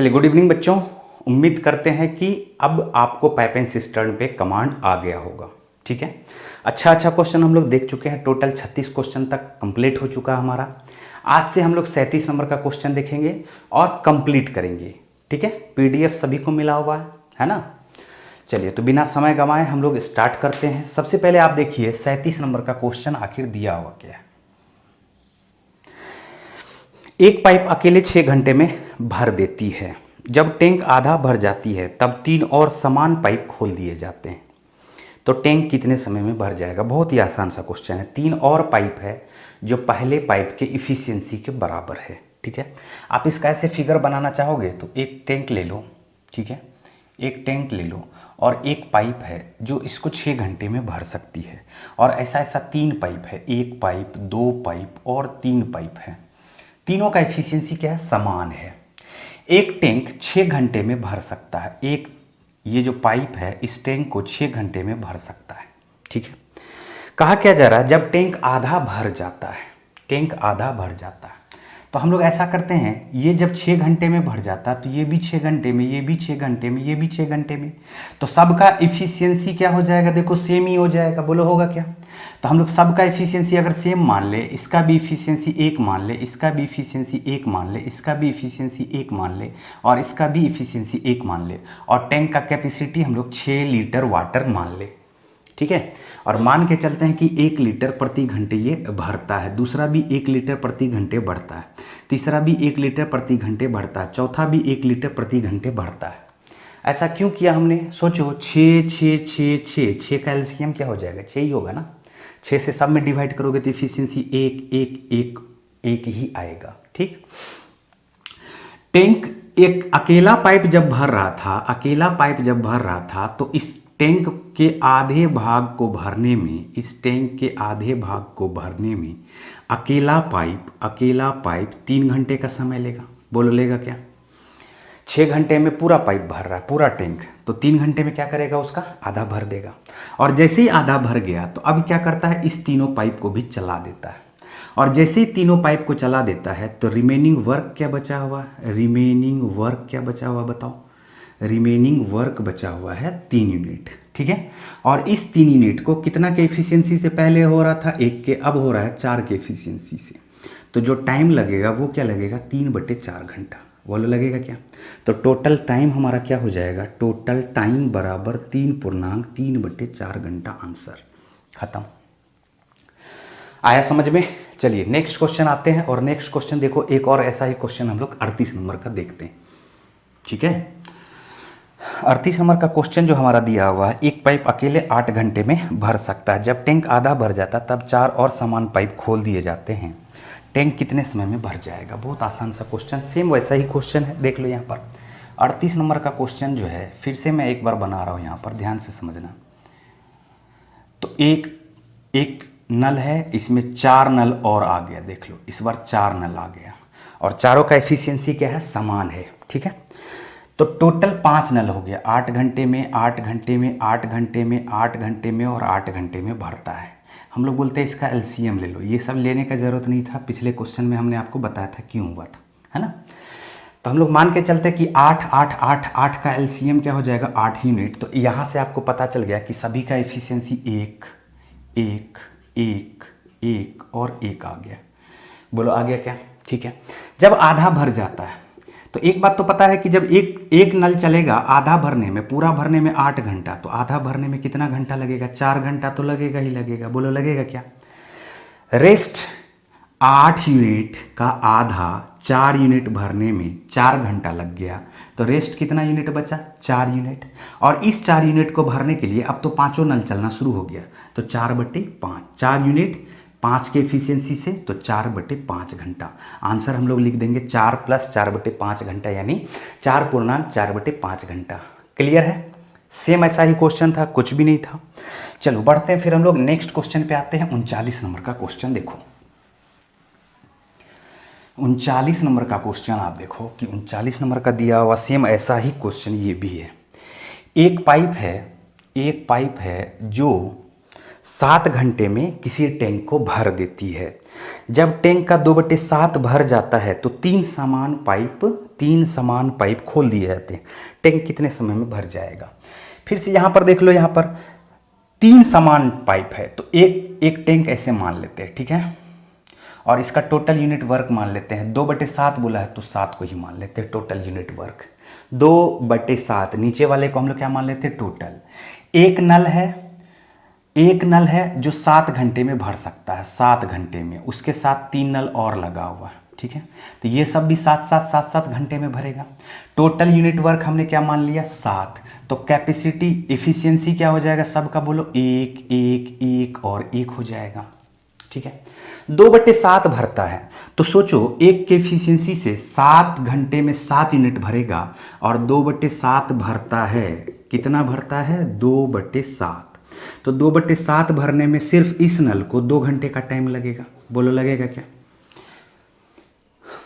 चलिए, good evening बच्चों। उम्मीद करते हैं कि अब आपको पाइप एंड सिस्टर्न पे कमांड आ गया होगा। ठीक है, अच्छा क्वेश्चन हम लोग देख चुके हैं। टोटल 36 क्वेश्चन तक कंप्लीट हो चुका हमारा। आज से हम लोग 37 नंबर का क्वेश्चन देखेंगे और कंप्लीट करेंगे। ठीक है, पीडीएफ सभी को मिला हुआ है ना। चलिए, तो बिना समय गंवाए हम लोग स्टार्ट करते हैं। सबसे पहले आप देखिए 37 नंबर का क्वेश्चन आखिर दिया हुआ क्या है। एक पाइप अकेले 6 घंटे में भर देती है। जब टैंक आधा भर जाती है तब 3 और समान पाइप खोल दिए जाते हैं, तो टैंक कितने समय में भर जाएगा। बहुत ही आसान सा क्वेश्चन है। 3 और पाइप है जो पहले पाइप के इफिशियंसी के बराबर है। ठीक है, आप इसका ऐसे फिगर बनाना चाहोगे तो एक टैंक ले लो। ठीक है, एक टैंक ले लो और एक पाइप है जो इसको 6 घंटे में भर सकती है, और ऐसा 3 पाइप है, एक पाइप, 2 पाइप और 3 पाइप है। तीनों का एफिशिएंसी क्या है, समान है। एक टैंक 6 घंटे में भर सकता है। एक ये जो पाइप है इस टैंक को 6 घंटे में भर सकता है। ठीक है, कहा क्या जा रहा है, जब टैंक आधा भर जाता है, टैंक आधा भर जाता है तो हम लोग ऐसा करते हैं, ये जब 6 घंटे में भर जाता है तो ये भी 6 घंटे में, ये भी 6 घंटे में, ये भी 6 घंटे में, तो सबका इफिशियंसी क्या हो जाएगा, देखो सेम ही हो जाएगा। बोलो होगा क्या। तो हम लोग सबका इफिशियंसी अगर सेम मान ले, इसका भी इफिशियंसी 1 मान ले, इसका भी इफिशियंसी 1 मान ले, इसका भी इफिशियंसी 1 मान ले, और इसका भी इफिशियंसी 1 मान ले, और टैंक का कैपेसिटी हम लोग 6 लीटर वाटर मान ले। ठीक है, और मान के चलते हैं कि 1 लीटर प्रति घंटे ये भरता है, दूसरा भी 1 लीटर प्रति घंटे बढ़ता है, तीसरा भी 1 लीटर प्रति घंटे बढ़ता है, चौथा भी 1 लीटर प्रति घंटे बढ़ता है। ऐसा क्यों किया हमने, सोचो 6 6 6 6 6 का एलसीएम क्या हो जाएगा, 6 ही होगा ना। 6 से सब में डिवाइड करोगे तो इफिशियंसी 1 1 1 1 ही आएगा। ठीक, टैंक एक अकेला पाइप जब भर रहा था, अकेला पाइप जब भर रहा था तो इस टैंक के आधे भाग को भरने में, इस टैंक के आधे भाग को भरने में अकेला पाइप 3 घंटे का समय लेगा। बोलो लेगा क्या। 6 घंटे में पूरा पाइप भर रहा है, पूरा टैंक, तो 3 घंटे में क्या करेगा, उसका आधा भर देगा। और जैसे ही आधा भर गया तो अब क्या करता है, इस तीनों पाइप को भी चला देता है, और जैसे ही तीनों पाइप को चला देता है तो रिमेनिंग वर्क क्या बचा हुआ, रिमेनिंग वर्क क्या बचा हुआ बताओ। रिमेनिंग वर्क बचा हुआ है 3 यूनिट। ठीक है, और इस 3 यूनिट को कितना के एफिशिएंसी से पहले हो रहा था, 1 के, अब हो रहा है 4 के एफिशिएंसी से। तो जो टाइम लगेगा वो क्या लगेगा, 3/4 घंटा। बोलो लगेगा क्या। तो टोटल टाइम हमारा क्या हो जाएगा, टोटल टाइम बराबर 3.3/4 घंटा। आंसर खत्म। आया समझ में। चलिए नेक्स्ट क्वेश्चन आते हैं, और नेक्स्ट क्वेश्चन देखो, एक और ऐसा ही क्वेश्चन हम लोग 38 नंबर का देखते हैं। ठीक है, 38 नंबर का क्वेश्चन जो हमारा दिया हुआ है, एक पाइप अकेले 8 घंटे में भर सकता है। जब टैंक आधा भर जाता तब 4 और समान पाइप खोल दिए जाते हैं, टैंक कितने समय में भर जाएगा। बहुत आसान सा क्वेश्चन, सेम वैसा ही क्वेश्चन है। देख लो यहाँ पर 38 नंबर का क्वेश्चन जो है, फिर से मैं एक बार बना रहा हूँ, यहाँ पर ध्यान से समझना। तो एक नल है, इसमें 4 नल और आ गया। देख लो इस बार 4 नल आ गया, और चारों का एफिशिएंसी क्या है, समान है। ठीक है, तो टोटल 5 नल हो गया। 8 घंटे में, 8 घंटे में, 8 घंटे में, 8 घंटे में और 8 घंटे में भरता है। हम लोग बोलते हैं इसका एलसीएम ले लो। ये सब लेने का ज़रूरत नहीं था, पिछले क्वेश्चन में हमने आपको बताया था क्यों हुआ था, है ना। तो हम लोग मान के चलते कि 8 8 8 8 का एलसीएम क्या हो जाएगा, 8 यूनिट। तो यहाँ से आपको पता चल गया कि सभी का एफिशिएंसी 1 1 1 1 और 1 आ गया। बोलो आ गया क्या। ठीक है, जब आधा भर जाता है तो एक बात तो पता है कि जब एक नल चलेगा आधा भरने में, पूरा भरने में 8 घंटा, तो आधा भरने में कितना घंटा लगेगा, 4 घंटा तो लगेगा ही लगेगा। बोलो लगेगा क्या। रेस्ट 8 यूनिट का आधा 4 यूनिट भरने में 4 घंटा लग गया, तो रेस्ट कितना यूनिट बचा, 4 यूनिट। और इस 4 यूनिट को भरने के लिए अब तो 5 नल चलना शुरू हो गया, तो 4/5, 4 यूनिट 5 के एफिशिएंसी से, तो 4/5 घंटा। आंसर हम लोग लिख देंगे 4 + 4/5 घंटा, यानी 4.4/5 घंटा। क्लियर है, सेम ऐसा ही क्वेश्चन था, कुछ भी नहीं था। चलो बढ़ते हैं, फिर हम लोग नेक्स्ट क्वेश्चन पे आते हैं। 39 नंबर का क्वेश्चन देखो। 39 नंबर का क्वेश्चन आप देखो कि 39 नंबर का दिया हुआ सेम ऐसा ही क्वेश्चन ये भी है। एक पाइप है जो 7 घंटे में किसी टैंक को भर देती है। जब टैंक का 2/7 भर जाता है तो 3 समान पाइप 3 समान पाइप खोल दिए जाते हैं, टैंक कितने समय में भर जाएगा। फिर से यहाँ पर देख लो, यहाँ पर 3 समान पाइप है तो एक टैंक ऐसे मान लेते हैं, ठीक है। और इसका टोटल यूनिट वर्क मान लेते हैं, 2/7 बोला है तो 7 को ही मान लेते हैं टोटल यूनिट वर्क। 2/7 नीचे वाले को हम लोग क्या मान लेते हैं, टोटल। एक नल है जो 7 घंटे में भर सकता है, 7 घंटे में, उसके साथ 3 नल और लगा हुआ है, ठीक है। तो ये सब भी 7 घंटे में भरेगा। टोटल यूनिट वर्क हमने क्या मान लिया, 7। तो कैपेसिटी एफिशिएंसी क्या हो जाएगा सबका, बोलो 1 1 1 और 1 हो जाएगा, ठीक है। 2/7 भरता है तो सोचो एक के एफिशिएंसी से 7 घंटे में 7 यूनिट भरेगा, और 2/7 भरता है, कितना भरता है, 2/7। तो 2/7 भरने में सिर्फ इस नल को 2 घंटे का टाइम लगेगा, बोलो लगेगा क्या।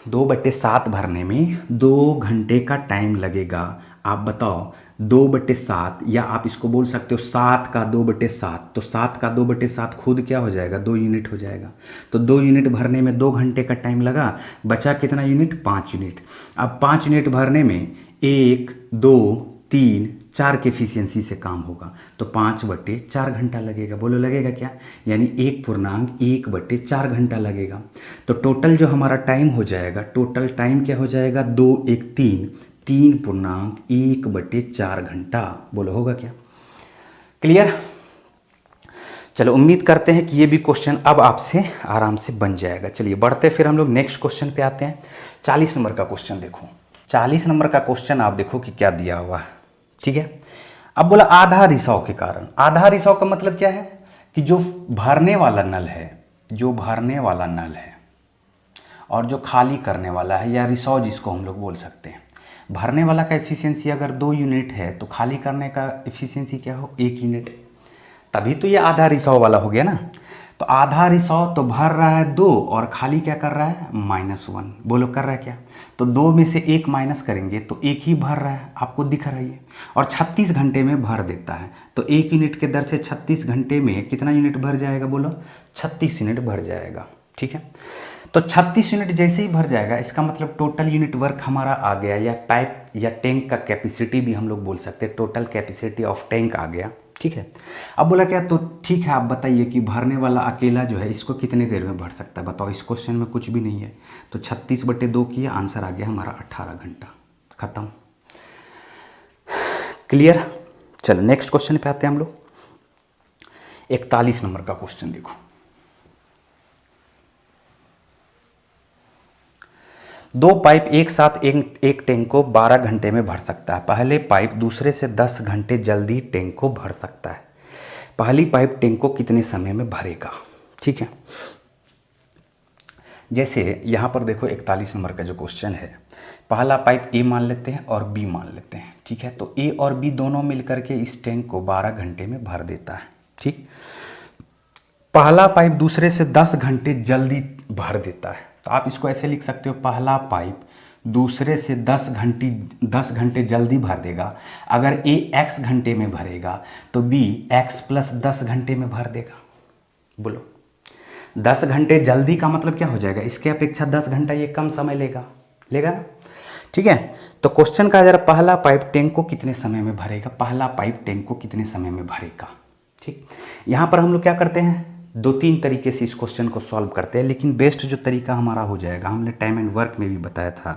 2/7 भरने में 2 घंटे का टाइम लगेगा। आप बताओ 2/7, या आप इसको बोल सकते हो 7 का 2/7, तो 7 का 2/7 खुद क्या हो जाएगा, 2 यूनिट हो जाएगा। तो 2 यूनिट भरने में 2 घंटे का टाइम लगा, बचा कितना यूनिट, 5 यूनिट। अब 5 यूनिट भरने में 1 2 3 4 के एफिशिएंसी से काम होगा, तो 5/4 घंटा लगेगा, बोलो लगेगा क्या, यानी 1.1/4 घंटा लगेगा। तो टोटल जो हमारा टाइम हो जाएगा, टोटल टाइम क्या हो जाएगा, 2 1 3 3.1/4 घंटा, बोलो होगा क्या, क्लियर। चलो उम्मीद करते हैं कि ये भी क्वेश्चन अब आपसे आराम से बन जाएगा। चलिए बढ़ते फिर हम लोग नेक्स्ट क्वेश्चन पे आते हैं। 40 नंबर का क्वेश्चन देखो, 40 नंबर का क्वेश्चन आप देखो कि क्या दिया हुआ है, ठीक है। अब बोला आधा रिसाव के कारण। आधा रिसाव का मतलब क्या है कि जो भरने वाला नल है, जो भरने वाला नल है और जो खाली करने वाला है, या रिसाव जिसको हम लोग बोल सकते हैं, भरने वाला का एफिशिएंसी अगर 2 यूनिट है तो खाली करने का एफिशिएंसी क्या हो, 1 यूनिट, तभी तो ये आधा रिसाव वाला हो गया ना। तो आधा रिसाव तो भर रहा है 2 और खाली क्या कर रहा है, -1, बोलो कर रहा है क्या। तो 2 में से 1 माइनस करेंगे तो 1 ही भर रहा है, आपको दिख रहा है ये, और 36 घंटे में भर देता है। तो 1 यूनिट के दर से 36 घंटे में कितना यूनिट भर जाएगा, बोलो 36 यूनिट भर जाएगा, ठीक है। तो 36 यूनिट जैसे ही भर जाएगा, इसका मतलब टोटल यूनिट वर्क हमारा आ गया, या पाइप या टैंक का कैपेसिटी भी हम लोग बोल सकते हैं, टोटल कैपेसिटी ऑफ टैंक आ गया, ठीक है। अब बोला क्या, तो ठीक है आप बताइए कि भरने वाला अकेला जो है इसको कितनी देर में भर सकता है, बताओ। इस क्वेश्चन में कुछ भी नहीं है, तो 36/2 किया, आंसर आ गया हमारा 18 घंटा, खत्म, क्लियर। चलो नेक्स्ट क्वेश्चन पे आते हैं हम लोग। 41 नंबर का क्वेश्चन देखो, दो पाइप एक साथ एक टैंक को 12 घंटे में भर सकता है। पहले पाइप दूसरे से 10 घंटे जल्दी टैंक को भर सकता है। पहली पाइप टैंक को कितने समय में भरेगा, ठीक है। जैसे यहाँ पर देखो 41 नंबर का जो क्वेश्चन है, पहला पाइप ए मान लेते हैं और बी मान लेते हैं, ठीक है। तो ए और बी दोनों मिलकर के इस टैंक को 12 घंटे में भर देता है, ठीक। पहला पाइप दूसरे से 10 घंटे जल्दी भर देता है, तो आप इसको ऐसे लिख सकते हो, पहला पाइप दूसरे से 10 घंटे जल्दी भर देगा। अगर ए x घंटे में भरेगा तो बी x + 10 घंटे में भर देगा, बोलो 10 घंटे जल्दी का मतलब क्या हो जाएगा, इसके अपेक्षा 10 घंटा ये कम समय लेगा ना, ठीक है। तो क्वेश्चन का जरा, पहला पाइप टैंक को कितने समय में भरेगा, पहला पाइप टैंक को कितने समय में भरेगा, ठीक। यहाँ पर हम लोग क्या करते हैं, 2-3 तरीके से इस क्वेश्चन को सॉल्व करते हैं, लेकिन बेस्ट जो तरीका हमारा हो जाएगा, हमने टाइम एंड वर्क में भी बताया था।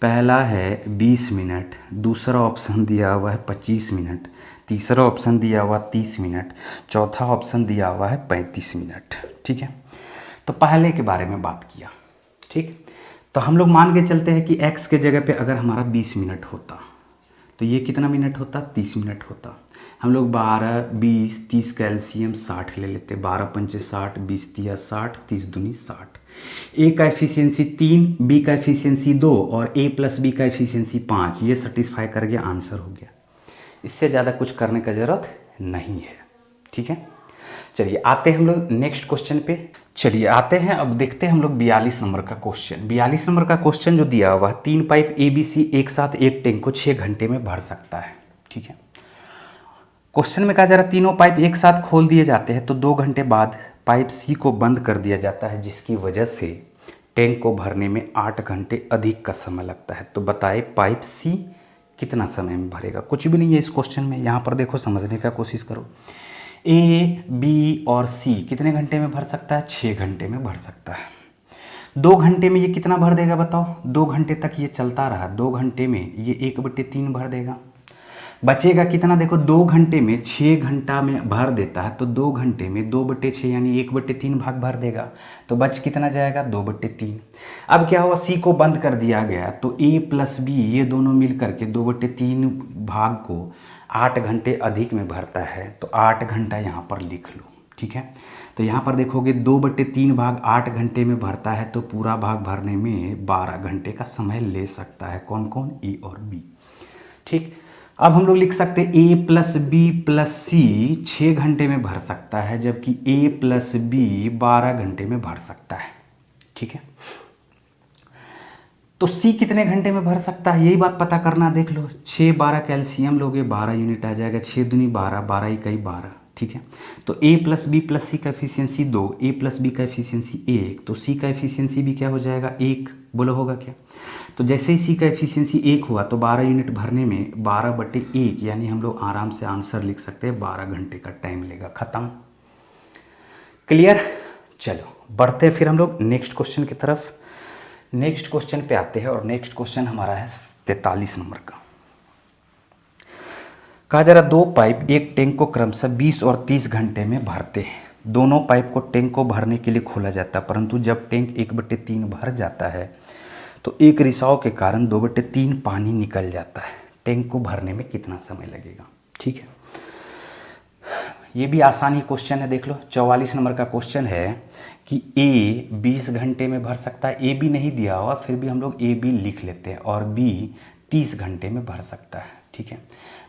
पहला है 20 मिनट, दूसरा ऑप्शन दिया हुआ है 25 मिनट, तीसरा ऑप्शन दिया हुआ 30 मिनट, चौथा ऑप्शन दिया हुआ है 35 मिनट, ठीक है। तो पहले के बारे में बात किया, ठीक। तो हम लोग मान के चलते हैं कि x के जगह पे अगर हमारा 20 मिनट होता तो ये कितना मिनट होता, 30 मिनट होता। हम लोग 12 20 30 का एलसीएम 60 ले लेते, 12 पंचे 60, 20 तिया 60, 30 दूनी 60। ए का एफिशिएंसी 3, बी का एफिशिएंसी 2 और ए + बी का एफिशिएंसी 5, ये सेटिस्फाई कर गया, आंसर हो गया। इससे ज़्यादा कुछ करने का ज़रूरत नहीं है, ठीक है। चलिए आते हैं हम लोग नेक्स्ट क्वेश्चन पे। चलिए आते हैं, अब देखते हैं हम लोग 42 नंबर का क्वेश्चन। 42 नंबर का क्वेश्चन जो दिया हुआ है, 3 पाइप ABC एक साथ एक टैंक को 6 घंटे में भर सकता है, ठीक है। क्वेश्चन में कहा जा रहा है तीनों पाइप एक साथ खोल दिए जाते हैं तो 2 घंटे बाद पाइप C को बंद कर दिया जाता है, जिसकी वजह से टैंक को भरने में 8 घंटे अधिक का समय लगता है। तो बताए पाइप सी कितना समय में भरेगा। कुछ भी नहीं है इस क्वेश्चन में, यहाँ पर देखो समझने का कोशिश करो। ए, बी और सी कितने घंटे में भर सकता है? 6 घंटे में भर सकता है। 2 घंटे में ये कितना भर देगा बताओ? 2 घंटे तक ये चलता रहा, 2 घंटे में ये 1/3 भर देगा। बचेगा कितना? देखो 2 घंटे में 6 घंटा में भर देता है, तो 2 घंटे में 2/6 यानी 1/3 भाग भर देगा। तो बच कितना जाएगा? 2/3। अब क्या हुआ? सी को बंद कर दिया गया, तो ए प्लस बी ये दोनों मिल करके 2/3 भाग को 8 घंटे अधिक में भरता है। तो 8 घंटा यहाँ पर लिख लो, ठीक है। तो यहाँ पर देखोगे 2/3 भाग 8 घंटे में भरता है, तो पूरा भाग भरने में 12 घंटे का समय ले सकता है। कौन कौन? ए और बी, ठीक। अब हम लोग लिख सकते हैं ए प्लस बी प्लस सी 6 घंटे में भर सकता है, जबकि ए प्लस बी 12 घंटे में भर सकता है, ठीक है। तो सी कितने घंटे में भर सकता है, यही बात पता करना। देख लो 6 12 कैल्शियम लोगे 12 यूनिट आ जाएगा, 6 दूनी 12, 12 इकाई 12, ठीक है। तो ए प्लस बी प्लस सी का एफिशिएंसी 2, ए प्लस बी का एफिशिएंसी 1, तो सी का एफिशिएंसी भी क्या हो जाएगा? 1। बोलो होगा क्या? तो जैसे ही सी का एफिशिएंसी 1 हुआ तो 12 यूनिट भरने में 12/1 यानी हम लोग आराम से आंसर लिख सकते हैं 12 घंटे का टाइम लेगा। खत्म, क्लियर। चलो बढ़ते फिर हम लोग नेक्स्ट क्वेश्चन की तरफ। नेक्स्ट क्वेश्चन पे आते हैं और नेक्स्ट क्वेश्चन हमारा है 43 नंबर का। कहा जा रहा 2 पाइप एक टैंक को क्रमशः 20 और 30 घंटे में भरते हैं। दोनों पाइप को टैंक को भरने के लिए खोला जाता है, परंतु जब टैंक 1/3 भर जाता है तो एक रिसाव के कारण 2/3 पानी निकल जाता है। टैंक को भरने में कितना समय लगेगा? ठीक है, ये भी आसान ही क्वेश्चन है। देख लो 44 नंबर का क्वेश्चन है कि ए 20 घंटे में भर सकता है। ए बी नहीं दिया हुआ, फिर भी हम लोग ए बी लिख लेते हैं, और बी 30 घंटे में भर सकता है, ठीक है।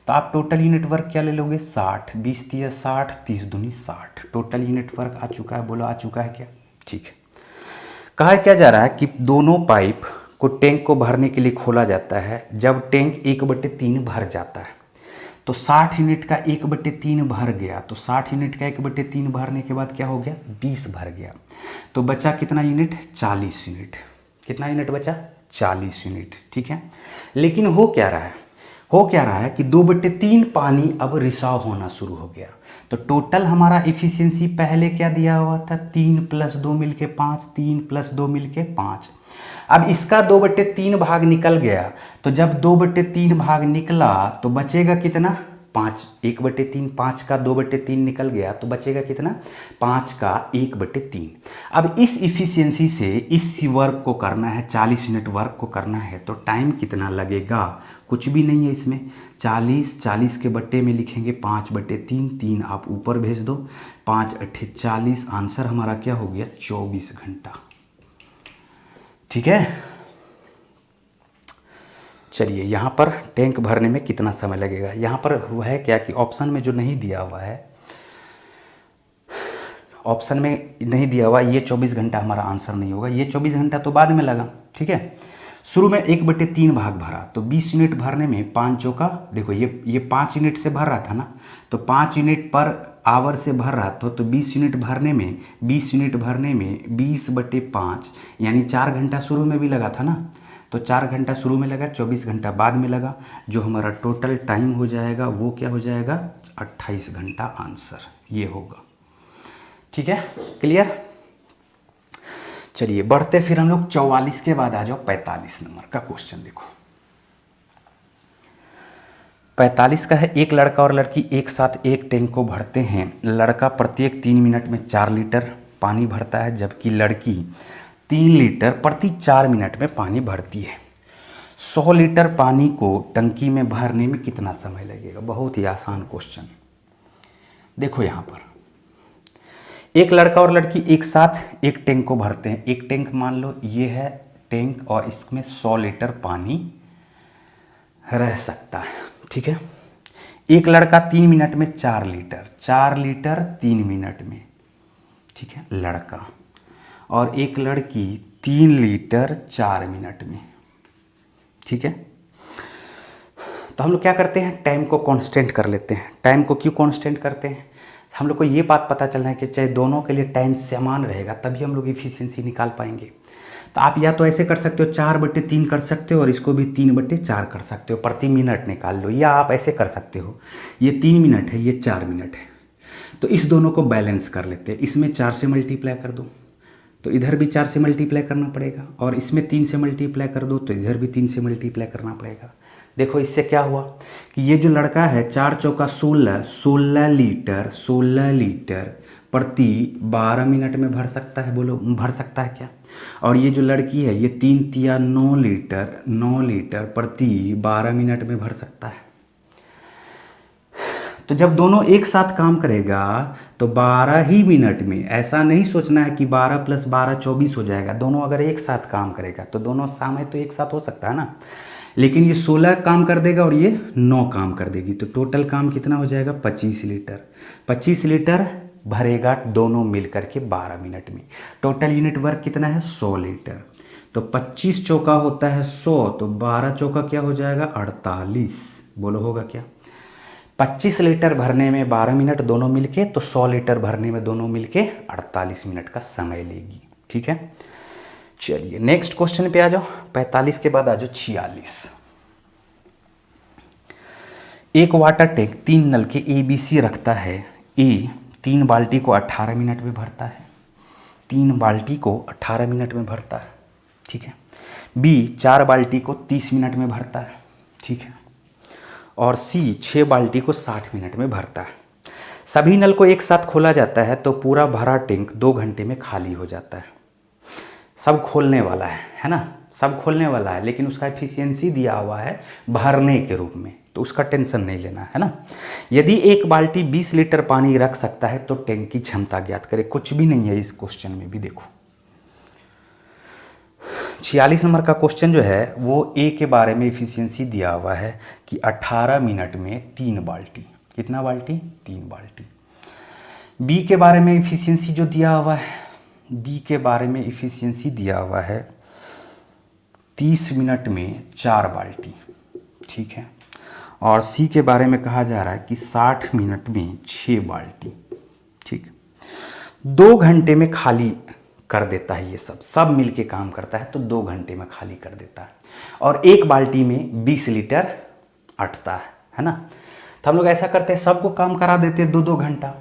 तो आप टोटल यूनिट वर्क क्या ले लोगे? 60, 20 × 60, 30 दूनी 60। टोटल यूनिट वर्क आ चुका है, बोलो आ चुका है क्या? ठीक है। कहा क्या जा रहा है कि दोनों पाइप को टैंक को भरने के लिए खोला जाता है जब टैंक 1/3 भर जाता है। तो 60 यूनिट का 1/3 भर गया, तो 60 यूनिट का 1/3 भरने के बाद क्या हो गया? 20 भर गया। तो बचा कितना यूनिट? 40 यूनिट। कितना यूनिट बचा? 40 यूनिट, ठीक है। लेकिन हो क्या रहा है कि 2/3 पानी अब रिसाव होना शुरू हो गया। तो टोटल हमारा इफिशियंसी पहले क्या दिया हुआ था? 3 + 2 मिलके 5, 3 + 2 मिलके 5। अब इसका 2/3 भाग निकल गया, तो जब 2/3 भाग निकला तो बचेगा कितना? 5। 1/3, 5 का 2/3 निकल गया तो बचेगा कितना? 5 का 1/3। अब इस इफिशियंसी से इस वर्क को करना है, 40 यूनिट वर्क को करना है, तो टाइम कितना लगेगा? कुछ भी नहीं है इसमें। 40 के बट्टे में लिखेंगे 5/3, 3 आप ऊपर भेज दो, 5 × 8 = 40। आंसर हमारा क्या हो गया? 24 घंटा, ठीक है। चलिए यहाँ पर टैंक भरने में कितना समय लगेगा, यहाँ पर हुआ है क्या कि ऑप्शन में जो नहीं दिया हुआ है, ऑप्शन में नहीं दिया हुआ, ये 24 घंटा हमारा आंसर नहीं होगा। ये 24 घंटा तो बाद में लगा, ठीक है। शुरू में 1/3 भाग भरा, तो 20 यूनिट भरने में 5 चौका, देखो ये 5 यूनिट से भर रहा था ना, तो 5 यूनिट पर आवर से भर रहा था, तो 20 यूनिट भरने में 20/5 यानी 4 घंटा शुरू में भी लगा था ना, तो 4 घंटा शुरू में लगा, 24 घंटा बाद में लगा। जो हमारा टोटल टाइम हो जाएगा वो क्या हो जाएगा? 28 घंटा आंसर ये होगा, ठीक है। क्लियर। चलिए बढ़ते फिर हम लोग 44 के बाद आ जाओ 45 नंबर का क्वेश्चन। देखो 45 का है, एक लड़का और लड़की एक साथ एक टैंक को भरते हैं। लड़का प्रत्येक 3 मिनट में 4 लीटर पानी भरता है, जबकि लड़की 3 लीटर प्रति 4 मिनट में पानी भरती है। 100 लीटर पानी को टंकी में भरने में कितना समय लगेगा? बहुत ही आसान क्वेश्चन। देखो यहाँ पर एक लड़का और लड़की एक साथ एक टैंक को भरते हैं। एक टैंक मान लो ये है टैंक, और इसमें 100 लीटर पानी रह सकता है, ठीक है। एक लड़का 3 मिनट में 4 लीटर, 4 लीटर 3 मिनट में, ठीक है, लड़का, और एक लड़की 3 लीटर 4 मिनट में, ठीक है। तो हम लोग क्या करते हैं? टाइम को कांस्टेंट कर लेते हैं। टाइम को क्यों कांस्टेंट करते हैं? हम लोग को ये बात पता चलना है कि चाहे दोनों के लिए टाइम समान रहेगा तभी हम लोग इफिशियंसी निकाल पाएंगे। तो आप या तो ऐसे कर सकते हो 4/3 कर सकते हो और इसको भी 3/4 कर सकते हो, प्रति मिनट निकाल लो, या आप ऐसे कर सकते हो ये 3 मिनट है, ये 4 मिनट है, तो इस दोनों को बैलेंस कर लेते हैं। इसमें 4 से मल्टीप्लाई कर दो तो इधर भी 4 से मल्टीप्लाई करना पड़ेगा, और इसमें 3 से मल्टीप्लाई कर दो तो इधर भी 3 से मल्टीप्लाई करना पड़ेगा। देखो इससे क्या हुआ कि ये जो लड़का है 4 चौका 16, 16 लीटर प्रति 12 मिनट में भर सकता है। बोलो भर सकता है क्या? और ये जो लड़की है ये 3 तिया 9 लीटर प्रति 12 मिनट में भर सकता है। तो जब दोनों एक साथ काम करेगा तो 12 ही मिनट में, ऐसा नहीं सोचना है कि 12 + 12 24 हो जाएगा। दोनों अगर एक साथ काम करेगा तो दोनों समय तो एक साथ हो सकता है ना, लेकिन ये 16 काम कर देगा और ये 9 काम कर देगी, तो टोटल काम कितना हो जाएगा? 25 लीटर। 25 लीटर भरेगा दोनों मिलकर के 12 मिनट में। टोटल यूनिट वर्क कितना है? 100 लीटर। तो 25 चौका होता है 100, तो 12 चौका क्या हो जाएगा? 48। बोलो होगा क्या? 25 लीटर भरने में 12 मिनट दोनों मिलके, तो 100 लीटर भरने में दोनों मिलके 48 मिनट का समय लेगी। ठीक है, चलिए नेक्स्ट क्वेश्चन पे आ जाओ। 45 के बाद आ जाओ 46। एक वाटर टैंक 3 नल के ABC रखता है। ए 3 बाल्टी को 18 मिनट में भरता है। 3 बाल्टी को 18 मिनट में भरता है। ठीक है। बी 4 बाल्टी को 30 मिनट में भरता है। ठीक है। और सी 6 बाल्टी को 60 मिनट में भरता है। सभी नल को एक साथ खोला जाता है तो पूरा भरा टैंक 2 घंटे में खाली हो जाता है। सब खोलने वाला है ना, सब खोलने वाला है, लेकिन उसका एफिशिएंसी दिया हुआ है भरने के रूप में, तो उसका टेंशन नहीं लेना है ना। यदि एक बाल्टी 20 लीटर पानी रख सकता है तो टैंक की क्षमता ज्ञात करें। कुछ भी नहीं है इस क्वेश्चन में भी। देखो 46 नंबर का क्वेश्चन जो है वो ए के बारे में एफिशिएंसी दिया हुआ है कि 18 मिनट में 3 बाल्टी, कितना बाल्टी? 3 बाल्टी। बी के बारे में एफिशिएंसी जो दिया हुआ है, बी के बारे में एफिशिएंसी दिया हुआ है 30 मिनट में 4 बाल्टी। ठीक है। और सी के बारे में कहा जा रहा है कि 60 मिनट में 6 बाल्टी। ठीक, 2 घंटे में खाली कर देता है। ये सब मिलके काम करता है तो 2 घंटे में खाली कर देता है। और एक बाल्टी में 20 लीटर अटता है ना। तो हम लोग ऐसा करते हैं, सबको काम करा देते हैं 2-2 घंटा,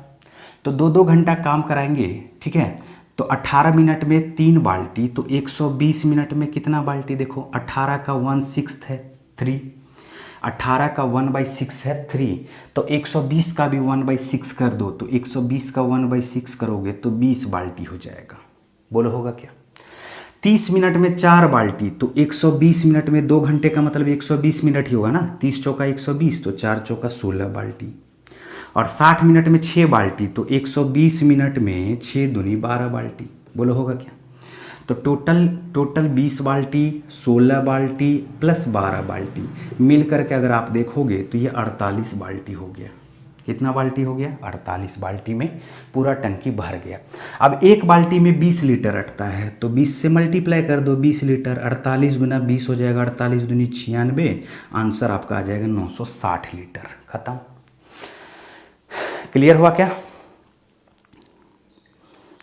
तो 2-2 घंटा काम कराएंगे। ठीक है। तो 18 मिनट में 3 बाल्टी, तो 120 मिनट में कितना बाल्टी? देखो 18 का 1/6 है 3, 18 का 1/6 है 3, तो 120 का भी 1/6 कर दो, तो 120 का 1/6 करोगे तो 20 बाल्टी हो जाएगा। बोलो होगा क्या? 30 मिनट में 4 बाल्टी, तो 120 मिनट में 2 घंटे का मतलब 120 मिनट ही होगा ना। 30 चौका 120, तो 4 चौका 16 बाल्टी। और 60 मिनट में 6 बाल्टी, तो 120 मिनट में 6 दूनी 12 बाल्टी। बोलो होगा क्या? तो टोटल 20 बाल्टी, 16 बाल्टी प्लस 12 बाल्टी मिल करके अगर आप देखोगे तो ये 48 बाल्टी हो गया। कितना बाल्टी हो गया? 48 बाल्टी में पूरा टंकी भर गया। अब एक बाल्टी में 20 लीटर अटता है, तो 20 से मल्टीप्लाई कर दो। 20 लीटर 48 गुना 20 हो जाएगा, 48 दूनी 96, आंसर आपका आ जाएगा 960 लीटर। खत्म। क्लियर हुआ क्या?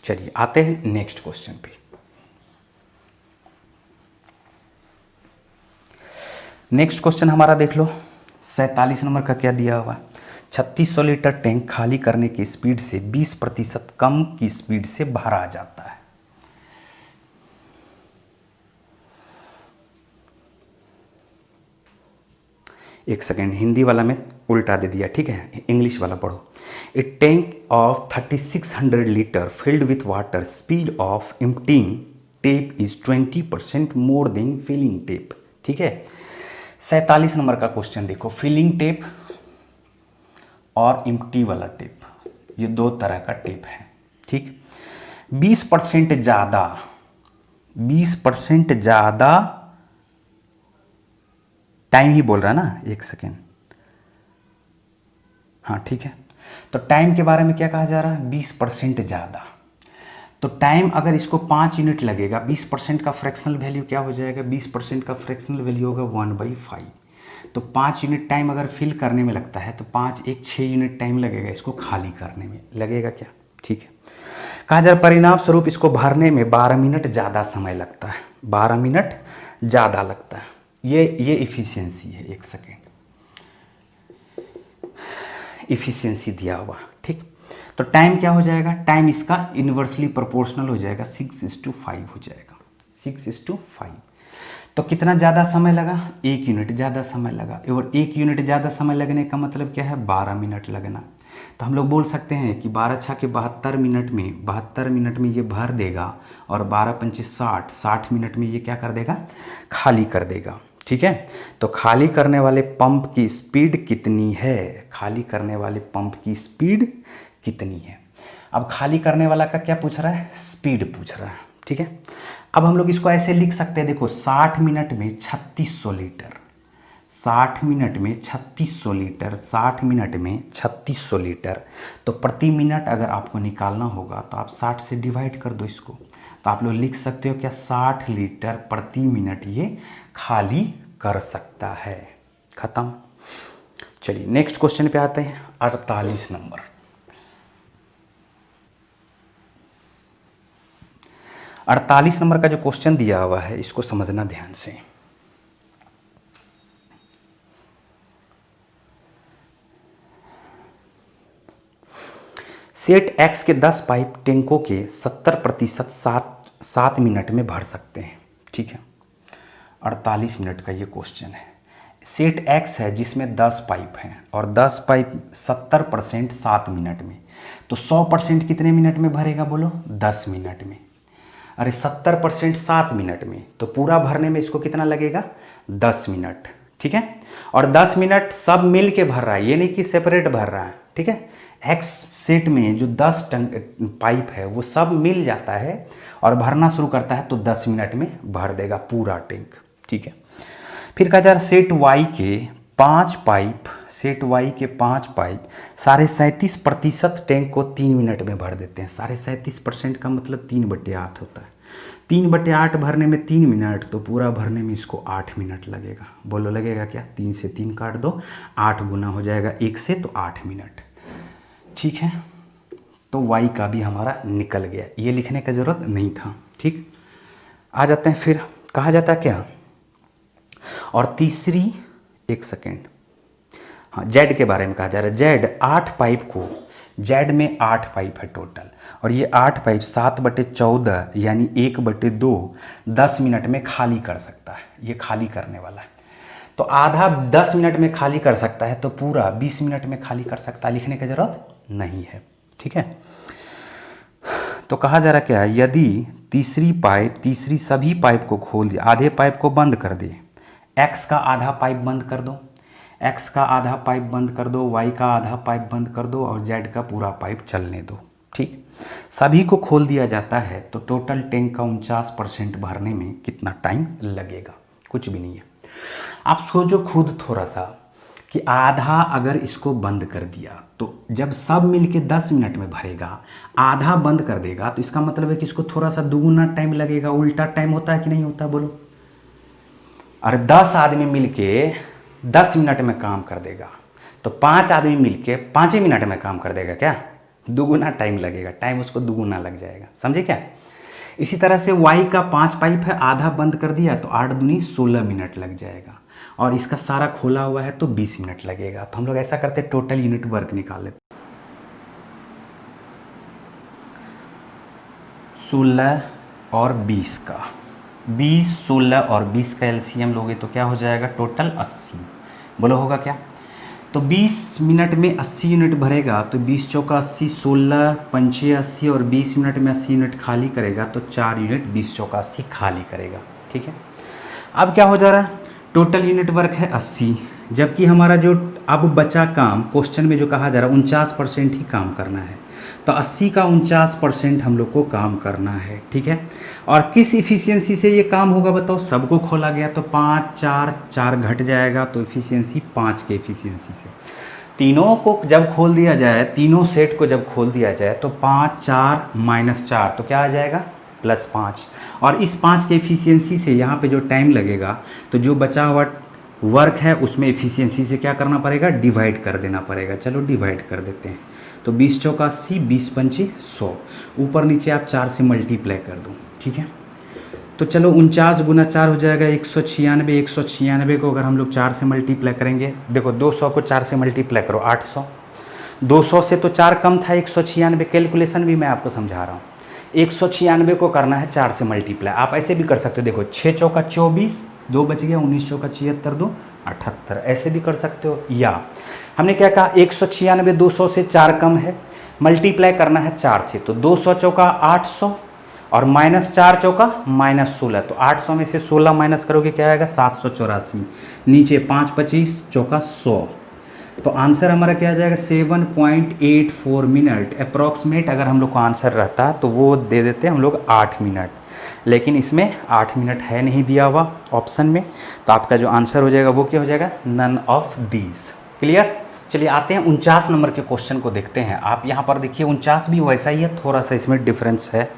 चलिए आते हैं नेक्स्ट क्वेश्चन पे। नेक्स्ट क्वेश्चन हमारा देख लो, 47 नंबर का क्या दिया हुआ? 3600 लीटर टैंक खाली करने की स्पीड से 20% कम की स्पीड से भरा जाता है। एक सेकेंड, हिंदी वाला में उल्टा दे दिया, ठीक है, इंग्लिश वाला पढ़ो। A tank of 3600 litre filled with water, speed of emptying tap is 20% more than filling tap. ठीक है। 47 नंबर का क्वेश्चन देखो, फिलिंग टेप और एम्प्टी वाला टेप, ये 2 तरह का टेप है। ठीक। 20% ज़्यादा, 20% ज़्यादा टाइम ही बोल रहा है ना, एक सेकेंड, हाँ ठीक है। तो टाइम के बारे में क्या कहा जा रहा है? 20% ज़्यादा। तो टाइम अगर इसको 5 यूनिट लगेगा, 20% का फ्रैक्शनल वैल्यू क्या हो जाएगा? 20% का फ्रैक्शनल वैल्यू होगा 1/5। तो 5 यूनिट टाइम अगर फिल करने में लगता है तो 5 1 6 यूनिट टाइम लगेगा इसको खाली करने में, लगेगा क्या? ठीक है। कहा जा रहा परिणाम स्वरूप इसको भरने में 12 मिनट ज़्यादा समय लगता है। 12 मिनट ज़्यादा लगता है। ये इफ़िशियंसी है। एक सेकेंड, इफ़िशियंसी दिया हुआ, ठीक। तो टाइम क्या हो जाएगा, टाइम इसका इन्वर्सली प्रोपोर्शनल हो जाएगा, 6:5 हो जाएगा, 6:5। तो कितना ज़्यादा समय लगा, 1 यूनिट ज़्यादा समय लगा। और 1 यूनिट ज़्यादा समय लगने का मतलब क्या है, 12 मिनट लगना। तो हम लोग बोल सकते हैं कि 12 छः के 72 मिनट में, 72 मिनट में ये भर देगा, और 12 पंचे 60, 60 मिनट में ये क्या कर देगा, खाली कर देगा, ठीक है। तो खाली करने वाले पंप की स्पीड कितनी है, खाली करने वाले पंप की स्पीड कितनी है। अब खाली करने वाला का क्या पूछ रहा है, स्पीड पूछ रहा है, ठीक है। अब हम लोग इसको ऐसे लिख सकते हैं, देखो 60 मिनट में 3600 लीटर, 60 मिनट में 3600 लीटर, 60 मिनट में 3600 लीटर। तो प्रति मिनट अगर आपको निकालना होगा तो आप 60 से डिवाइड कर दो इसको, तो आप लोग लिख सकते हो क्या, 60 लीटर प्रति मिनट ये खाली कर सकता है। खत्म। चलिए नेक्स्ट क्वेश्चन पे आते हैं, 48 नंबर। 48 नंबर का जो क्वेश्चन दिया हुआ है इसको समझना ध्यान से। सेट एक्स के 10 पाइप टैंकों के 70% 7 मिनट में भर सकते हैं, ठीक है। 48 मिनट का ये क्वेश्चन है। सेट एक्स है जिसमें 10 पाइप हैं और 10 पाइप 70% 7 मिनट में, तो 100% कितने मिनट में भरेगा बोलो, 10 मिनट में। अरे 70% 7 मिनट में, तो पूरा भरने में इसको कितना लगेगा, 10 मिनट, ठीक है। और 10 मिनट सब मिल के भर रहा है, ये नहीं कि सेपरेट भर रहा है, ठीक है। एक्स सेट में जो 10 पाइप है वो सब मिल जाता है और भरना शुरू करता है, तो 10 मिनट में भर देगा पूरा टैंक, ठीक है। फिर कहा जा रहा सेट वाई के 5 पाइप, सेट वाई के 5 पाइप 37.5% टैंक को 3 मिनट में भर देते हैं। 37.5% का मतलब 3/8 होता है। 3/8 भरने में 3 मिनट, तो पूरा भरने में इसको 8 मिनट लगेगा। बोलो लगेगा क्या, 3 से 3 काट दो, 8 गुना हो जाएगा 1 से, तो 8 मिनट, ठीक है। तो वाई का भी हमारा निकल गया, ये लिखने का ज़रूरत नहीं था, ठीक। आ जाते हैं फिर, कहा जाता है क्या, और तीसरी, एक सेकेंड, हाँ जेड के बारे में कहा जा रहा है। जेड 8 पाइप को, जेड में 8 पाइप है टोटल, और ये 8 पाइप 7/14 यानी 1/2 10 मिनट में खाली कर सकता है। ये खाली करने वाला है, तो आधा 10 मिनट में खाली कर सकता है, तो पूरा 20 मिनट में खाली कर सकता है, लिखने की ज़रूरत नहीं है, ठीक है। तो कहा जा रहा क्या है, यदि तीसरी सभी पाइप को खोल दिया, आधे पाइप को बंद कर दे, एक्स का आधा पाइप बंद कर दो, एक्स का आधा पाइप बंद कर दो, वाई का आधा पाइप बंद कर दो, और जेड का पूरा पाइप चलने दो, ठीक। सभी को खोल दिया जाता है, तो टोटल टैंक का 49% भरने में कितना टाइम लगेगा, कुछ भी नहीं है। आप सोचो खुद थोड़ा सा कि आधा अगर इसको बंद कर दिया, तो जब सब मिलके 10 मिनट में भरेगा, आधा बंद कर देगा, तो इसका मतलब है कि इसको थोड़ा सा दुगुना टाइम लगेगा। उल्टा टाइम होता है कि नहीं होता, बोलो। और 10 आदमी मिलके 10 मिनट में काम कर देगा, तो 5 आदमी मिलके 5 ही मिनट में काम कर देगा क्या, दुगुना टाइम लगेगा, टाइम उसको दुगुना लग जाएगा, समझे क्या। इसी तरह से वाई का 5 पाइप है, आधा बंद कर दिया, तो 8 दूनी 16 मिनट लग जाएगा, और इसका सारा खोला हुआ है तो 20 मिनट लगेगा। तो हम लोग ऐसा करते टोटल यूनिट वर्क निकाल लेते, 16 और 20 का, 20, 16 और 20 का एलसीएम लोगे तो क्या हो जाएगा, टोटल 80। बोलो होगा क्या, तो 20 मिनट में 80 यूनिट भरेगा, तो 20 चौका 80, 16 पंचे 80, और 20 मिनट में 80 यूनिट खाली करेगा, तो 4 यूनिट 20 चौका 80 खाली करेगा, ठीक है। अब क्या हो जा रहा है, टोटल यूनिट वर्क है 80, जबकि हमारा जो अब बचा काम, क्वेश्चन में जो कहा जा रहा है 49% ही काम करना है, तो 80 का 49% हम लोग को काम करना है, ठीक है। और किस इफ़िशियंसी से ये काम होगा बताओ, सबको खोला गया तो 5, 4 घट जाएगा, तो इफ़िशियंसी 5 के इफ़िशियंसी से। तीनों को जब खोल दिया जाए, तीनों सेट को जब खोल दिया जाए, तो 5, 4 -4, तो क्या आ जाएगा, +5। और इस 5 के इफ़िशियंसी से यहाँ पे जो टाइम लगेगा, तो जो बचा हुआ वर्क है उसमें इफ़िशियंसी से क्या करना पड़ेगा, डिवाइड कर देना पड़ेगा। चलो डिवाइड कर देते हैं, तो 20 चौका 80, 20 पंचे 100, ऊपर नीचे आप 4 से मल्टीप्लाई कर दो, ठीक है। तो चलो 49 गुना 4 हो जाएगा 196। 196 को अगर हम लोग 4 से मल्टीप्लाई करेंगे, देखो 200 को 4 से मल्टीप्लाई करो 800। 200 से तो 4 कम था, 196। कैलकुलेशन भी मैं आपको समझा रहा हूँ। 196 को करना है 4 से मल्टीप्लाई। आप ऐसे भी कर सकते हो, देखो 6 चौका 24, 2 बच गया, 19 चौका 76, 2 78, ऐसे भी कर सकते हो। या हमने क्या कहा, 196 200 से 4 कम है, मल्टीप्लाई करना है 4 से, तो 200 चौका 800 और माइनस 4 चौका -16, तो 800 में से 16 माइनस करोगे क्या आएगा 784। नीचे 5 25 चौका 100, तो आंसर हमारा क्या आ जाएगा 7.84 मिनट अप्रॉक्सीमेट। अगर हम लोग को आंसर रहता तो वो दे देते हम लोग 8 मिनट, लेकिन इसमें 8 मिनट है नहीं दिया हुआ ऑप्शन में, तो आपका जो आंसर हो जाएगा वो क्या हो जाएगा, नन ऑफ दीज। क्लियर। चलिए आते हैं 49 नंबर के क्वेश्चन को देखते हैं। आप यहाँ पर देखिए 49 भी वैसा ही है, थोड़ा सा इसमें डिफरेंस है।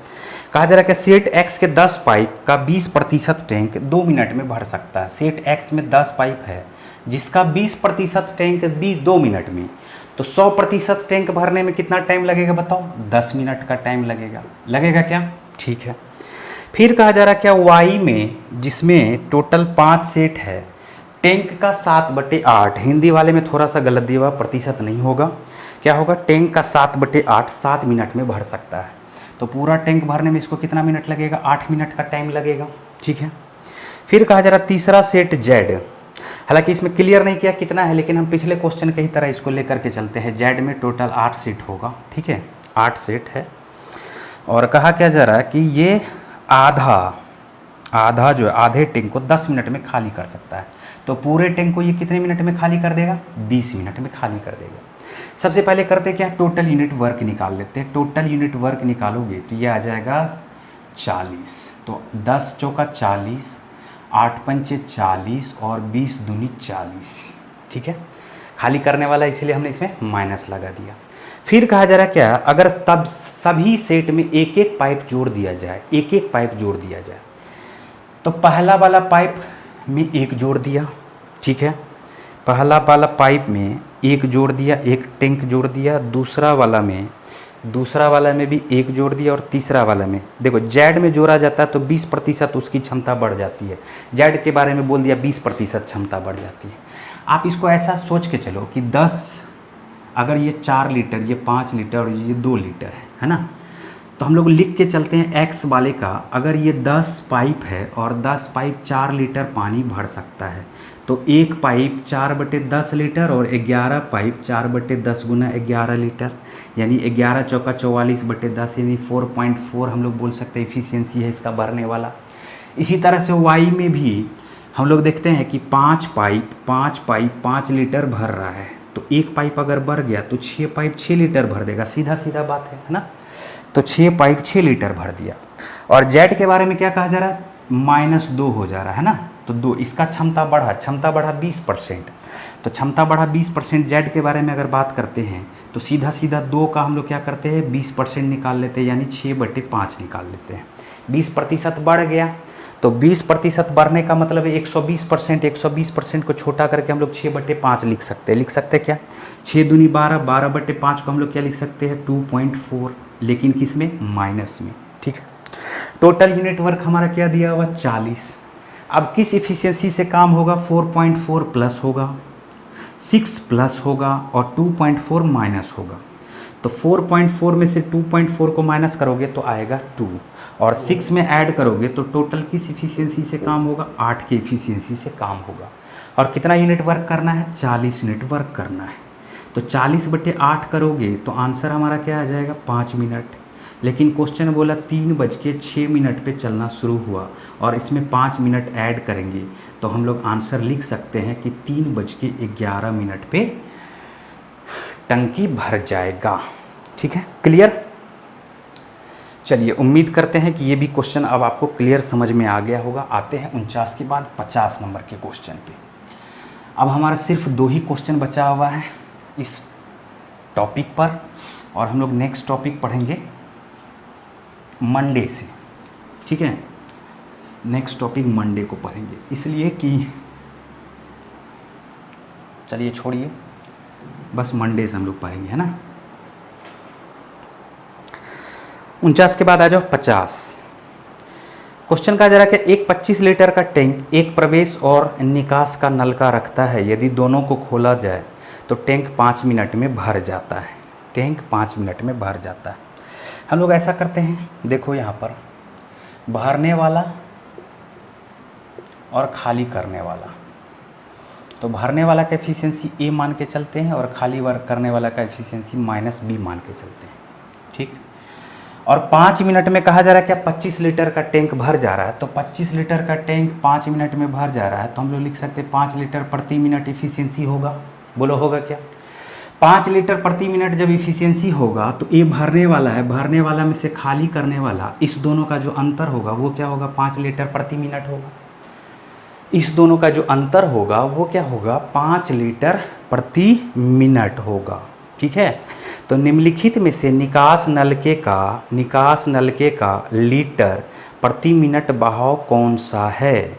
कहा जा रहा है कि सेट एक्स के 10 पाइप का 20% टैंक 2 मिनट में भर सकता है। सेट एक्स में 10 पाइप है जिसका 20% टैंक 2 मिनट में, तो 100% टैंक भरने में कितना टाइम लगेगा बताओ, 10 मिनट का टाइम लगेगा। लगेगा क्या, ठीक है। फिर कहा जा रहा है क्या, वाई में जिसमें टोटल 5 सेट है, टैंक का 7/8, हिंदी वाले में थोड़ा सा गलत दिया हुआ, प्रतिशत नहीं होगा, क्या होगा, टैंक का 7/8 7 मिनट में भर सकता है। तो पूरा टैंक भरने में इसको कितना मिनट लगेगा, 8 मिनट का टाइम लगेगा, ठीक है। फिर कहा जा रहा तीसरा सेट जेड, हालांकि इसमें क्लियर नहीं किया कितना है, लेकिन हम पिछले क्वेश्चन की ही तरह इसको लेकर के चलते हैं। जेड में टोटल 8 सेट होगा, ठीक है, 8 सेट है। और कहा क्या जा रहा है कि ये आधा जो है, आधे टैंक को 10 मिनट में खाली कर सकता है। तो पूरे टैंक को ये कितने मिनट में खाली कर देगा, 20 मिनट में खाली कर देगा। सबसे पहले करते क्या, टोटल यूनिट वर्क निकाल लेते हैं। टोटल यूनिट वर्क निकालोगे तो ये आ जाएगा 40, तो 10 चौका 40, 8 पंचे 40 और 20 दूनी 40, ठीक है। खाली करने वाला इसलिए हमने इसमें माइनस लगा दिया। फिर कहा जा रहा क्या, अगर तब सभी सेट में एक एक पाइप जोड़ दिया जाए, एक एक पाइप जोड़ दिया जाए, तो पहला वाला पाइप में एक जोड़ दिया, ठीक है, पहला वाला पाइप में एक जोड़ दिया, एक टैंक जोड़ दिया, दूसरा वाला में भी एक जोड़ दिया, और तीसरा वाला में देखो जेड में जोड़ा जाता है तो 20% उसकी क्षमता बढ़ जाती है। जेड के बारे में बोल दिया 20% क्षमता बढ़ जाती है। आप इसको ऐसा सोच के चलो कि 10, अगर ये 4 लीटर, ये 5 लीटर और ये 2 लीटर है ना, तो हम लोग लिख के चलते हैं एक्स वाले का, अगर ये 10 पाइप है और 10 पाइप 4 लीटर पानी भर सकता है, तो एक पाइप 4/10 लीटर और 11 पाइप 4/10 गुना 11 लीटर, यानी 11 चौका 44/10, यानी 4.4 हम लोग बोल सकते हैं इफिशियंसी है इसका भरने वाला। इसी तरह से वाई में भी हम लोग देखते हैं कि 5 पाइप 5 लीटर भर रहा है, तो एक पाइप अगर भर गया तो 6 पाइप 6 लीटर भर देगा, सीधा सीधा बात है ना। तो 6 पाइप 6 लीटर भर दिया। और जेड के बारे में क्या कहा जा रहा है, -2 हो जा रहा है ना, तो 2, इसका क्षमता बढ़ा 20%, तो क्षमता बढ़ा 20%। जेड के बारे में अगर बात करते हैं तो सीधा सीधा 2 का हम लोग क्या करते हैं 20% निकाल लेते हैं, यानी 6/5 निकाल लेते हैं। 20% बढ़ गया, तो 20% बढ़ने का मतलब है 120%। 120% को छोटा करके हम लोग 6/5 लिख सकते हैं। लिख सकते हैं क्या, 6 दूनी 12, 12/5 को हम लोग क्या लिख सकते हैं 2.4, लेकिन किस में, माइनस में, ठीक है। टोटल यूनिट वर्क हमारा क्या दिया हुआ 40। अब किस इफिशियंसी से काम होगा, 4.4 प्लस होगा, 6 प्लस होगा और 2.4 माइनस होगा। तो 4.4 में से 2.4 को माइनस करोगे तो आएगा 2, और 6 में ऐड करोगे तो टोटल किस इफिशियंसी से काम होगा, 8 के इफिशियंसी से काम होगा। और कितना यूनिट वर्क करना है, 40 यूनिट वर्क करना है। तो 40/8 करोगे तो आंसर हमारा क्या आ जाएगा 5 मिनट। लेकिन क्वेश्चन बोला 3:06 पे चलना शुरू हुआ और इसमें 5 मिनट ऐड करेंगे, तो हम लोग आंसर लिख सकते हैं कि 3:11 पे टंकी भर जाएगा, ठीक है। क्लियर। चलिए उम्मीद करते हैं कि ये भी क्वेश्चन अब आपको क्लियर समझ में आ गया होगा। आते हैं 49 के बाद 50 नंबर के क्वेश्चन पे। अब हमारा सिर्फ 2 ही क्वेश्चन बचा हुआ है इस टॉपिक पर, और हम लोग नेक्स्ट टॉपिक पढ़ेंगे मंडे से, ठीक है। नेक्स्ट टॉपिक मंडे को पढ़ेंगे, इसलिए कि चलिए छोड़िए, बस मंडे से हम लोग पढ़ेंगे, है ना। 49 के बाद आ जाओ 50। क्वेश्चन कहा जा रहा है कि एक 25 लीटर का टैंक एक प्रवेश और निकास का नलका रखता है। यदि दोनों को खोला जाए तो टैंक 5 मिनट में भर जाता है। टैंक 5 मिनट में भर जाता है। हम लोग ऐसा करते हैं, देखो यहाँ पर भरने वाला और खाली करने वाला। तो भरने वाला का एफिशिएंसी ए मान के चलते हैं और खाली करने वाला का एफिशिएंसी -b मान के चलते हैं। ठीक। और 5 मिनट में कहा जा रहा है क्या 25 लीटर का टैंक भर जा रहा है। तो 25 लीटर का टैंक 5 मिनट में भर जा रहा है, तो हम लोग लिख सकते हैं 5 लीटर प्रति मिनट एफिशिएंसी होगा। बोलो होगा क्या? 5 लीटर प्रति मिनट जब इफिशियंसी होगा तो ये भरने वाला है, भरने वाला में से खाली करने वाला, इस दोनों का जो अंतर होगा वो क्या होगा? 5 लीटर प्रति मिनट होगा। इस दोनों का जो अंतर होगा वो क्या होगा? 5 लीटर प्रति मिनट होगा। ठीक है। तो निम्नलिखित में से निकास नलके का लीटर प्रति मिनट बहाव कौन सा है?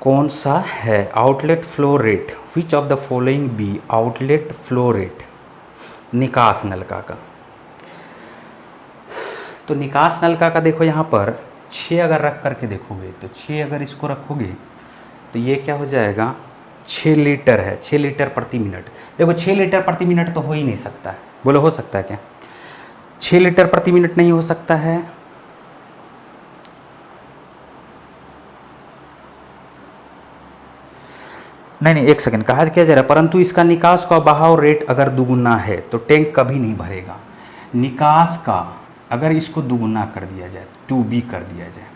कौन सा है? Outlet flow rate, which of the following be outlet flow rate निकास नलका का। तो निकास नलका का देखो यहाँ पर 6 अगर रख करके देखोगे तो 6 अगर इसको रखोगे तो ये क्या हो जाएगा? 6 लीटर है, 6 लीटर प्रति मिनट। देखो 6 लीटर प्रति मिनट तो हो ही नहीं सकता है। बोलो हो सकता है क्या? 6 लीटर प्रति मिनट नहीं हो सकता है। नहीं, एक सेकंड, कहा क्या जा रहा है? परंतु इसका निकास का बहाव रेट अगर दुगुना है तो टैंक कभी नहीं भरेगा। निकास का अगर इसको दुगुना कर दिया जाए, 2b कर दिया जाए,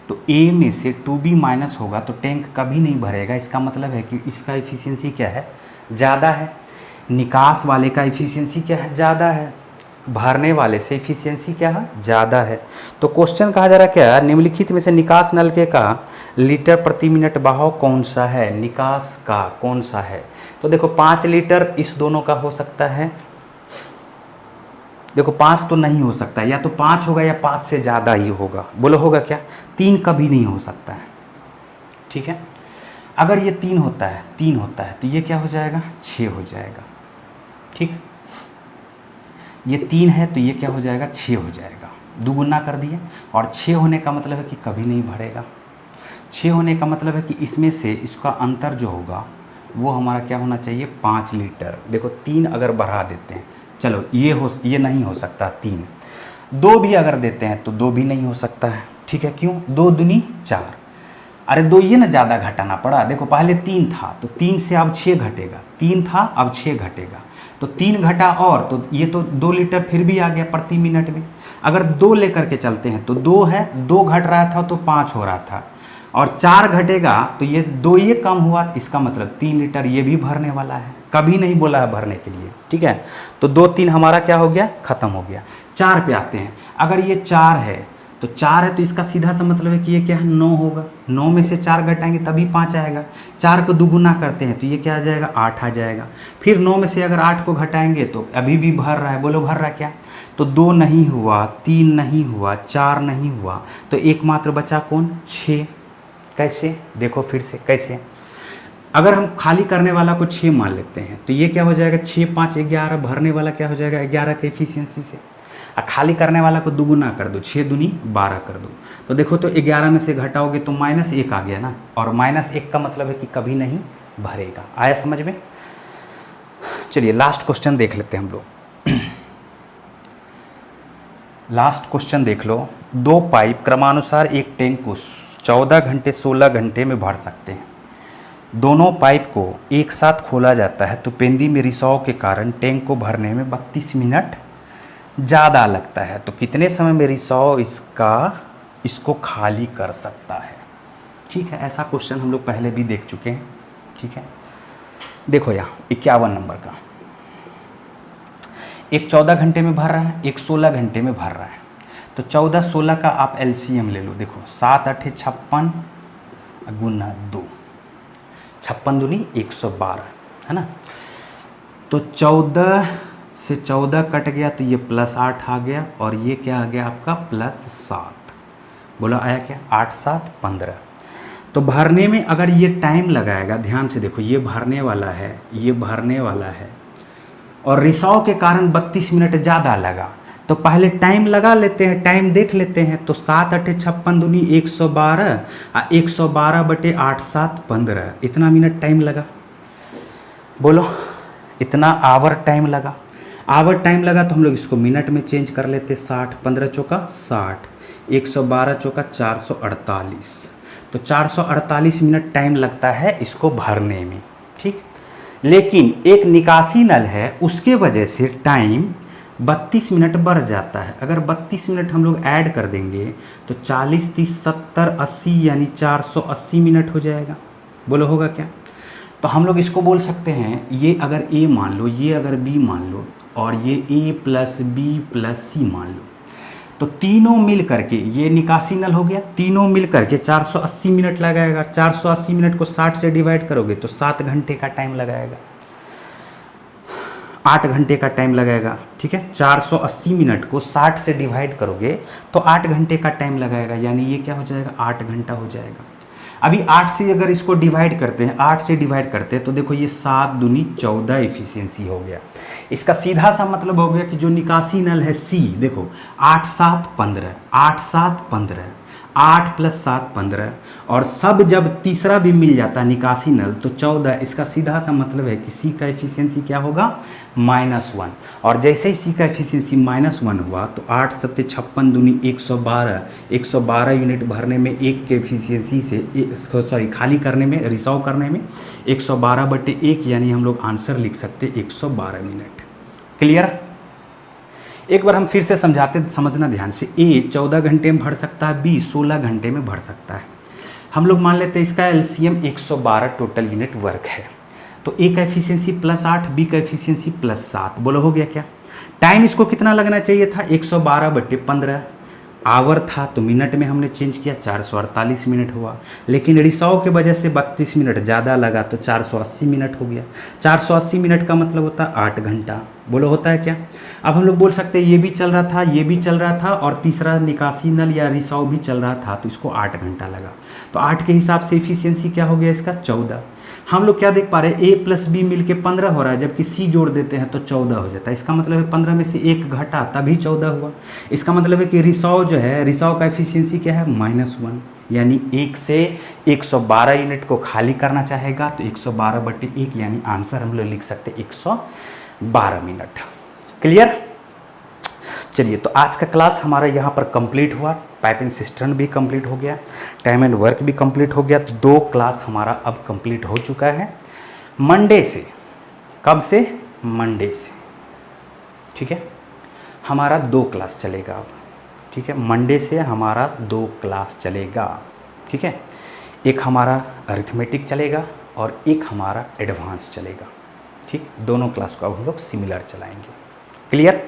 तो a में से 2b माइनस होगा तो टैंक कभी नहीं भरेगा। इसका मतलब है कि इसका एफिशिएंसी क्या है? ज़्यादा है। निकास वाले का एफिशिएंसी क्या है? ज़्यादा है। भरने वाले से एफिशिएंसी क्या है? ज़्यादा है। तो क्वेश्चन कहा जा रहा है क्या? निम्नलिखित में से निकास नलके का लीटर प्रति मिनट बहाव कौन सा है? निकास का कौन सा है? तो देखो 5 लीटर इस दोनों का हो सकता है। देखो 5 तो नहीं हो सकता, या तो 5 होगा या 5 से ज़्यादा ही होगा। बोलो होगा क्या? 3 कभी नहीं हो सकता है। ठीक है। अगर ये 3 होता है तो ये क्या हो जाएगा? 6 हो जाएगा। ठीक। ये 3 है तो ये क्या हो जाएगा? 6 हो जाएगा। दुगुना कर दिए। और 6 होने का मतलब है कि कभी नहीं भरेगा। 6 होने का मतलब है कि इसमें से इसका अंतर जो होगा वो हमारा क्या होना चाहिए? 5 लीटर। देखो 3 अगर बढ़ा देते हैं, चलो ये नहीं हो सकता 3। 2 भी अगर देते हैं तो 2 भी नहीं हो सकता है। ठीक है। क्यों? 2 दूनी 4। अरे 2 ये ना ज़्यादा घटाना पड़ा। देखो पहले 3 था तो 3 से अब 6 घटेगा। 3 था अब 6 घटेगा, तो 3 घटा और तो ये तो 2 लीटर फिर भी आ गया प्रति मिनट में। अगर 2 लेकर के चलते हैं तो 2 है, 2 घट रहा था तो 5 हो रहा था, और 4 घटेगा तो ये 2 ये कम हुआ। इसका मतलब 3 लीटर ये भी भरने वाला है, कभी नहीं बोला है भरने के लिए। ठीक है। तो 2 3 हमारा क्या हो गया? खत्म हो गया। 4 पे आते हैं। अगर ये 4 है तो 4 है तो इसका सीधा सा मतलब है कि ये क्या है? 9 होगा। 9 में से 4 घटाएंगे तभी 5 आएगा। 4 को दुगुना करते हैं तो ये क्या आ जाएगा? 8 आ जाएगा। फिर 9 में से अगर 8 को घटाएंगे तो अभी भी भर रहा है। बोलो भर रहा है क्या? तो 2 नहीं हुआ, 3 नहीं हुआ, 4 नहीं हुआ, तो एकमात्र बचा कौन? 6। कैसे? देखो फिर से कैसे। अगर हम खाली करने वाला को 6 मान लेते हैं तो ये क्या हो जाएगा? 6 5 11। भरने वाला क्या हो जाएगा? 11 के एफिशिएंसी से। और खाली करने वाला को दुगुना कर दो, 6 दूनी 12 कर दो। तो देखो तो 11 में से घटाओगे तो -1 आ गया ना, और -1 का मतलब है कि कभी नहीं भरेगा। आया समझ में? चलिए लास्ट क्वेश्चन देख लेते हैं हम लोग। लास्ट क्वेश्चन देख लो। 2 पाइप क्रमानुसार एक टैंक को 14 घंटे 16 घंटे में भर सकते हैं। दोनों पाइप को एक साथ खोला जाता है तो पेंदी में रिसाव के कारण टैंक को भरने में 32 मिनट ज़्यादा लगता है। तो कितने समय में रिसाव इसको खाली कर सकता है? ठीक है। ऐसा क्वेश्चन हम लोग पहले भी देख चुके हैं। ठीक है। देखो यहाँ 51 नंबर का, एक 14 घंटे में भर रहा है, एक 16 घंटे में भर रहा है। तो 14 16 का आप एलसीएम ले लो। देखो 7 8 56 गुना 2, 56 दूनी 112 है ना। तो 14 से 14 कट गया तो ये +8 आ गया, और ये क्या आ गया आपका? +7। बोला आया क्या? 8 7 15। तो भरने में अगर ये टाइम लगाएगा, ध्यान से देखो, ये भरने वाला है, ये भरने वाला है, और रिसाव के कारण 32 मिनट ज़्यादा लगा, तो पहले टाइम लगा लेते हैं, टाइम देख लेते हैं। तो 7 8 56 दूनी 112, 112 बटे 8 7 15, इतना मिनट टाइम लगा। बोलो इतना आवर टाइम लगा। आवर टाइम लगा तो हम लोग इसको मिनट में चेंज कर लेते। 60 15 चौका 60, 112 चौका 448, तो 448 मिनट टाइम लगता है इसको भरने में, ठीक। लेकिन एक निकासी नल है, उसके वजह से टाइम 32 मिनट बढ़ जाता है। अगर 32 मिनट हम लोग ऐड कर देंगे तो 40 30 70 80 यानी 480 मिनट हो जाएगा। बोलो होगा क्या? तो हम लोग इसको बोल सकते हैं, ये अगर A मान लो, ये अगर B मान लो, और ये A plus B plus C मान लो, तो तीनों मिल करके ये निकासी नल हो गया। तीनों मिल करके 480 मिनट लगाएगा। 480 मिनट को 60 से डिवाइड करोगे तो 7 घंटे का टाइम लगाएगा, 8 घंटे का टाइम लगाएगा, ठीक है। 480 मिनट को 60 से डिवाइड करोगे तो 8 घंटे का टाइम लगाएगा, यानी ये क्या हो जाएगा? 8 घंटा हो जाएगा। अभी 8 से अगर इसको डिवाइड करते हैं, 8 से डिवाइड करते हैं तो देखो ये 7 दूनी 14 एफिशिएंसी हो गया। इसका सीधा सा मतलब हो गया कि जो निकासी नल है C, देखो 8 7 15, 8 7 15, 8 प्लस 7 15, और सब जब तीसरा भी मिल जाता है निकासी नल तो 14। इसका सीधा सा मतलब है कि C का एफिशिएंसी क्या होगा? -1। और जैसे ही C का एफिशिएंसी -1 हुआ तो 8 7 56 दूनी 112, 112 यूनिट भरने में एक के एफिशिएंसी से खाली करने में, रिसाव करने में 112 बटे 1, यानी हम लोग आंसर लिख सकते 112 मिनट। क्लियर? एक बार हम फिर से समझाते, समझना ध्यान से। A 14 घंटे में भर सकता है, B 16 घंटे में भर सकता है। हम लोग मान लेते हैं इसका LCM 112 टोटल यूनिट वर्क है। तो A का एफिशिएंसी +8, B का एफिशिएंसी +7। बोलो हो गया क्या? टाइम इसको कितना लगना चाहिए था? 112 बटे 15 आवर था, तो मिनट में हमने चेंज किया, 448 मिनट हुआ। लेकिन रिसाव के वजह से 32 मिनट ज़्यादा लगा तो 480 मिनट हो गया। 480 मिनट का मतलब होता है 8 घंटा। बोलो होता है क्या? अब हम लोग बोल सकते हैं ये भी चल रहा था, ये भी चल रहा था, और तीसरा निकासी नल या रिसाव भी चल रहा था, तो इसको 8 घंटा लगा। तो 8 के हिसाब से एफिशिएंसी क्या हो गया इसका? 14। हम लोग क्या देख पा रहे हैं? A प्लस बी मिल के 15 हो रहा है, जबकि C जोड़ देते हैं तो 14 हो जाता है। इसका मतलब है 15 में से 1 घटा तभी 14 हुआ। इसका मतलब है कि रिसाव जो है, रिसाव का एफिशिएंसी क्या है? -1, यानी 1 से 112 यूनिट को खाली करना चाहेगा तो 112 बटे 1, यानी आंसर हम लोग लिख सकते 112 मिनट। क्लियर? चलिए, तो आज का क्लास हमारा यहाँ पर कंप्लीट हुआ। पाइपिंग सिस्टम भी कंप्लीट हो गया, टाइम एंड वर्क भी कंप्लीट हो गया। तो 2 क्लास हमारा अब कंप्लीट हो चुका है। मंडे से, कब से? मंडे से, ठीक है, हमारा 2 क्लास चलेगा अब, ठीक है। मंडे से हमारा 2 क्लास चलेगा, ठीक है। एक हमारा अरिथमेटिक चलेगा और एक हमारा एडवांस चलेगा, ठीक। दोनों क्लास को अब हम लोग सिमिलर चलाएंगे। क्लियर?